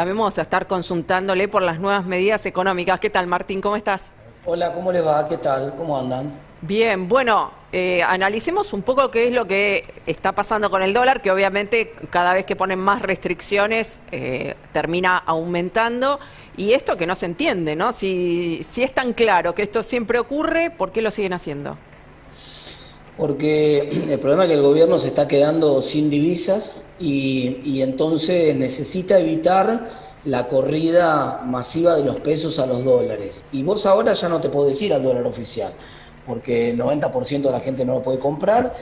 Vamos a estar consultándole por las nuevas medidas económicas. ¿Qué tal, Martín? ¿Cómo estás? Hola, ¿cómo les va? ¿Qué tal? ¿Cómo andan? Bien, bueno, analicemos un poco qué es lo que está pasando con el dólar, que obviamente cada vez que ponen más restricciones termina aumentando. Y esto que no se entiende, ¿no? Si es tan claro que esto siempre ocurre, ¿por qué lo siguen haciendo? Porque el problema es que el gobierno se está quedando sin divisas y entonces necesita evitar la corrida masiva de los pesos a los dólares. Y vos ahora ya no te podés ir al dólar oficial, porque el 90% de la gente no lo puede comprar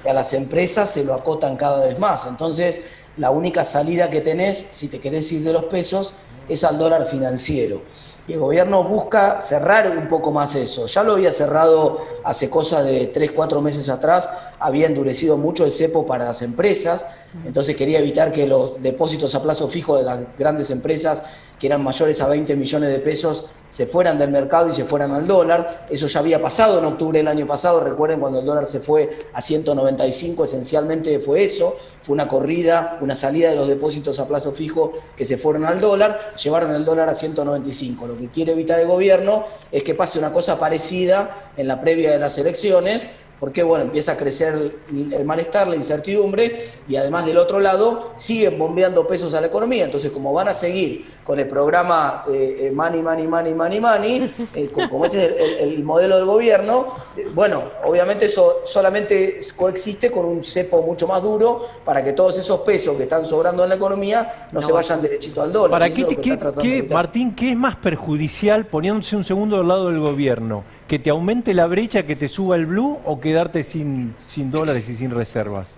y a las empresas se lo acotan cada vez más. Entonces, la única salida que tenés, si te querés ir de los pesos, es al dólar financiero. Y el gobierno busca cerrar un poco más eso. Ya lo había cerrado hace cosa de 3, 4 meses atrás, había endurecido mucho el cepo para las empresas, entonces quería evitar que los depósitos a plazo fijo de las grandes empresas, que eran mayores a 20 millones de pesos, se fueran del mercado y se fueran al dólar. Eso ya había pasado en octubre del año pasado, recuerden cuando el dólar se fue a 195, esencialmente fue eso, fue una corrida, una salida de los depósitos a plazo fijo que se fueron al dólar, llevaron el dólar a 195. Lo que quiere evitar el gobierno es que pase una cosa parecida en la previa de las elecciones, porque bueno, empieza a crecer el malestar, la incertidumbre, y además del otro lado siguen bombeando pesos a la economía. Entonces, como van a seguir con el programa money, money, money, money, money, como ese es el modelo del gobierno, bueno, obviamente eso solamente coexiste con un cepo mucho más duro para que todos esos pesos que están sobrando en la economía no se vayan derechito al dólar. ¿Para Y eso es lo que está tratando de evitar. Martín, qué es más perjudicial, poniéndose un segundo del lado del gobierno? ¿Que te aumente la brecha, que te suba el blue, o quedarte sin dólares y sin reservas?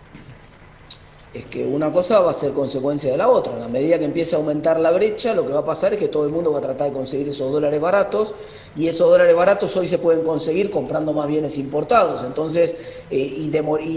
Es que una cosa va a ser consecuencia de la otra. En la medida que empiece a aumentar la brecha, lo que va a pasar es que todo el mundo va a tratar de conseguir esos dólares baratos, y esos dólares baratos hoy se pueden conseguir comprando más bienes importados. Entonces, y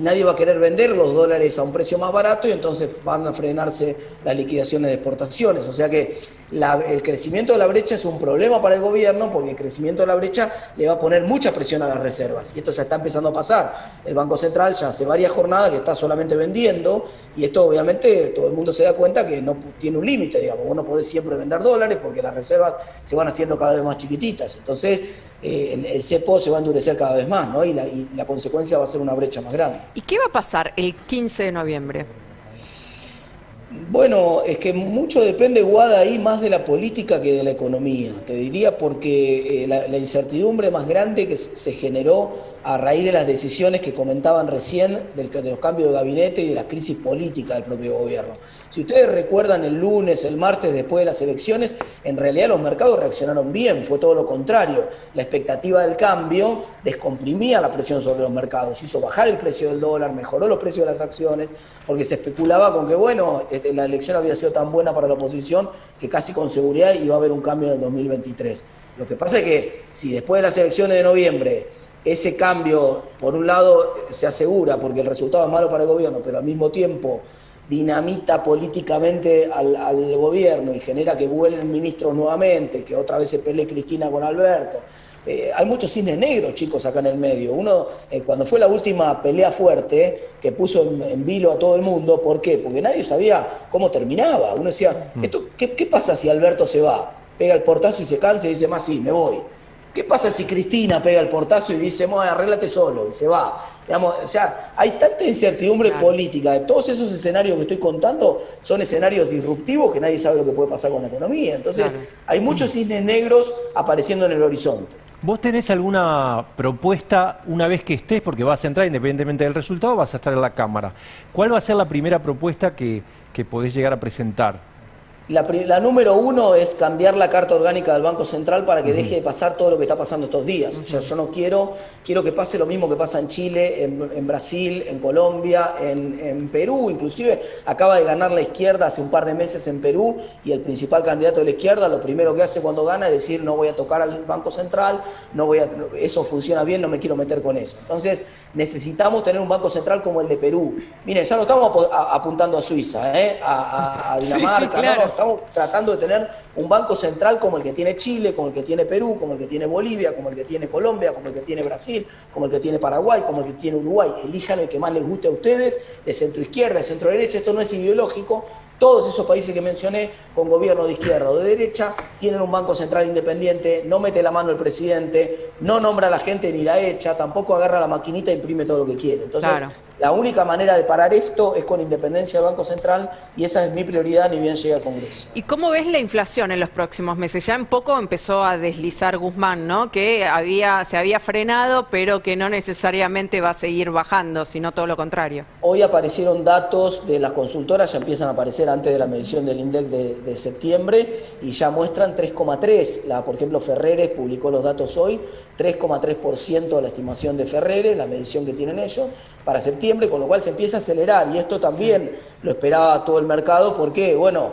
nadie va a querer vender los dólares a un precio más barato, y entonces van a frenarse las liquidaciones de exportaciones. O sea que el crecimiento de la brecha es un problema para el gobierno, porque el crecimiento de la brecha le va a poner mucha presión a las reservas. Y esto ya está empezando a pasar. El Banco Central ya hace varias jornadas que está solamente vendiendo, y esto obviamente todo el mundo se da cuenta que no tiene un límite, digamos. Vos no podés siempre vender dólares porque las reservas se van haciendo cada vez más chiquititas. Entonces el cepo se va a endurecer cada vez más, ¿no? Y la consecuencia va a ser una brecha más grande. ¿Y qué va a pasar el 15 de noviembre? Bueno, es que mucho depende, Guada, ahí más de la política que de la economía, te diría, porque la incertidumbre más grande que se generó a raíz de las decisiones que comentaban recién, de los cambios de gabinete y de la crisis política del propio gobierno. Si ustedes recuerdan el lunes, el martes, después de las elecciones, en realidad los mercados reaccionaron bien, fue todo lo contrario. La expectativa del cambio descomprimía la presión sobre los mercados, hizo bajar el precio del dólar, mejoró los precios de las acciones, porque se especulaba con que, bueno, la elección había sido tan buena para la oposición que casi con seguridad iba a haber un cambio en el 2023. Lo que pasa es que si después de las elecciones de noviembre ese cambio, por un lado, se asegura porque el resultado es malo para el gobierno, pero al mismo tiempo dinamita políticamente al gobierno y genera que vuelven ministros nuevamente, que otra vez se pelee Cristina con Alberto. Hay muchos cisnes negros, chicos, acá en el medio. Uno, cuando fue la última pelea fuerte, que puso en vilo a todo el mundo, ¿por qué? Porque nadie sabía cómo terminaba. Uno decía, ¿qué pasa si Alberto se va? Pega el portazo y se cansa y dice, más sí, me voy. ¿Qué pasa si Cristina pega el portazo y dice, arréglate solo, y se va? Digamos, o sea, hay tanta incertidumbre política. De todos esos escenarios que estoy contando, son escenarios disruptivos que nadie sabe lo que puede pasar con la economía. Entonces, hay muchos cisnes negros apareciendo en el horizonte. ¿Vos tenés alguna propuesta una vez que estés, porque vas a entrar independientemente del resultado, vas a estar en la Cámara? ¿Cuál va a ser la primera propuesta que podés llegar a presentar? La número uno es cambiar la carta orgánica del Banco Central para que deje de pasar todo lo que está pasando estos días. O sea, yo no quiero que pase lo mismo que pasa en Chile, en Brasil, en Colombia, en Perú. Inclusive acaba de ganar la izquierda hace un par de meses en Perú, y el principal candidato de la izquierda lo primero que hace cuando gana es decir, no voy a tocar al Banco Central, eso funciona bien, no me quiero meter con eso. Entonces necesitamos tener un Banco Central como el de Perú. Miren, ya no estamos apuntando a Suiza, a Dinamarca, sí, claro. No, estamos tratando de tener un banco central como el que tiene Chile, como el que tiene Perú, como el que tiene Bolivia, como el que tiene Colombia, como el que tiene Brasil, como el que tiene Paraguay, como el que tiene Uruguay. Elijan el que más les guste a ustedes, de centro izquierda, de centro derecha. Esto no es ideológico, Todos esos países que mencioné, con gobierno de izquierda o de derecha, tienen un banco central independiente, no mete la mano el presidente, no nombra a la gente ni la echa, tampoco agarra la maquinita e imprime todo lo que quiere. Entonces, Claro. la única manera de parar esto es con independencia del Banco Central, y esa es mi prioridad ni bien llegue al Congreso. ¿Y cómo ves la inflación en los próximos meses? Ya un poco empezó a deslizar Guzmán, ¿no? Que se había frenado, pero que no necesariamente va a seguir bajando, sino todo lo contrario. Hoy aparecieron datos de las consultoras, ya empiezan a aparecer antes de la medición del INDEC de septiembre, y ya muestran 3,3. Por ejemplo, Ferreres publicó los datos hoy, 3,3% de la estimación de Ferreres, la medición que tienen ellos, para septiembre, con lo cual se empieza a acelerar, y esto también lo esperaba todo el mercado, porque, bueno,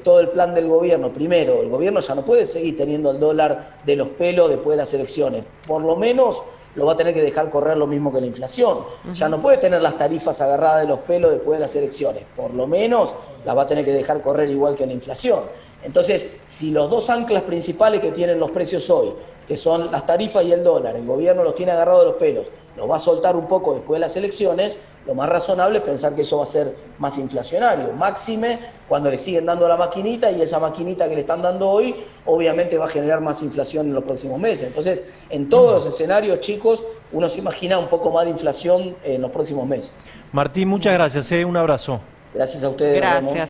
todo el plan del gobierno, primero, el gobierno ya no puede seguir teniendo el dólar de los pelos después de las elecciones, por lo menos lo va a tener que dejar correr lo mismo que la inflación. Ya no puede tener las tarifas agarradas de los pelos después de las elecciones, por lo menos las va a tener que dejar correr igual que la inflación. Entonces, si los dos anclas principales que tienen los precios hoy, que son las tarifas y el dólar, el gobierno los tiene agarrados de los pelos, los va a soltar un poco después de las elecciones, lo más razonable es pensar que eso va a ser más inflacionario, máxime cuando le siguen dando la maquinita, y esa maquinita que le están dando hoy obviamente va a generar más inflación en los próximos meses. Entonces, en todos los escenarios, chicos, uno se imagina un poco más de inflación en los próximos meses. Martín, muchas gracias, un abrazo. Gracias a ustedes. Gracias.